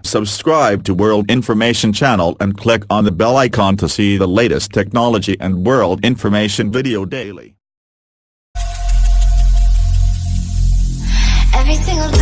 Subscribe to World Information Channel and click on the bell icon to see the latest technology and world information video daily. Every single